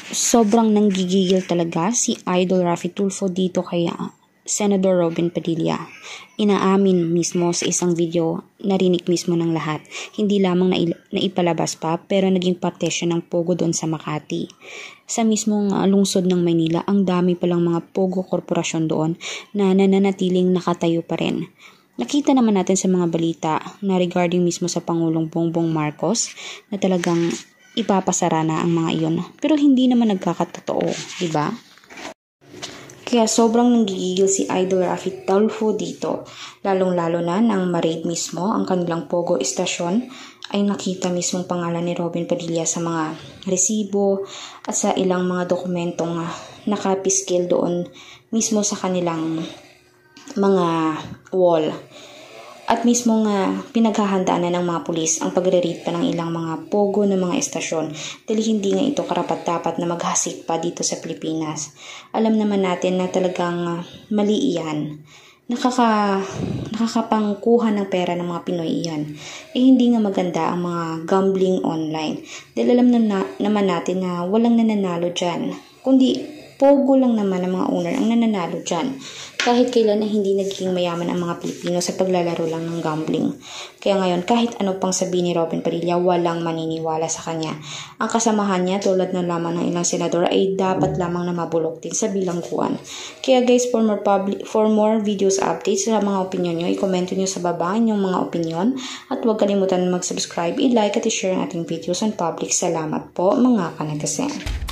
Sobrang nanggigigil talaga si Idol Raffy Tulfo dito kay Senador Robin Padilla. Inaamin mismo sa isang video, narinig mismo ng lahat. Hindi lamang naipalabas pa pero naging parte siya ng pogo doon sa Makati. Sa mismong lungsod ng Maynila, ang dami palang mga pogo korporasyon doon na nananatiling nakatayo pa rin. Nakita naman natin sa mga balita na regarding mismo sa Pangulong Bongbong Marcos na talagang ipapasara na ang mga iyon. Pero hindi naman nagkakatotoo, di ba? Kaya sobrang nanggigigil si Idol Raffy Tulfo dito. Lalong-lalo na nang ma-raid mismo ang kanilang Pogo Estasyon ay nakita mismong pangalan ni Robin Padilla sa mga resibo at sa ilang mga dokumentong nakapiskil doon mismo sa kanilang mga wall. At mismo pinaghahandaan na ng mga pulis ang pagre-raid pa ng ilang mga pogo ng mga estasyon dahil hindi nga ito karapat-dapat na maghasik pa dito sa Pilipinas. Alam naman natin na talagang mali iyan. Nakakapangkuha ng pera ng mga Pinoy iyan. Hindi nga maganda ang mga gambling online dahil alam naman natin na walang nananalo dyan. Kundi pogo lang naman ang mga owner ang nananalo dyan. Kahit kailan na hindi naging mayaman ang mga Pilipino sa paglalaro lang ng gambling. Kaya ngayon, kahit ano pang sabihin ni Robin Padilla, walang maniniwala sa kanya. Ang kasamahan niya, tulad na lamang ng ilang senador, ay dapat lamang na mabulok din sa bilangguan. Kaya guys, for more videos updates sa mga opinion nyo, i-comment nyo sa baba inyong mga opinion. At huwag kalimutan mag-subscribe, i-like at i-share ang ating videos on public. Salamat po mga kanagasen.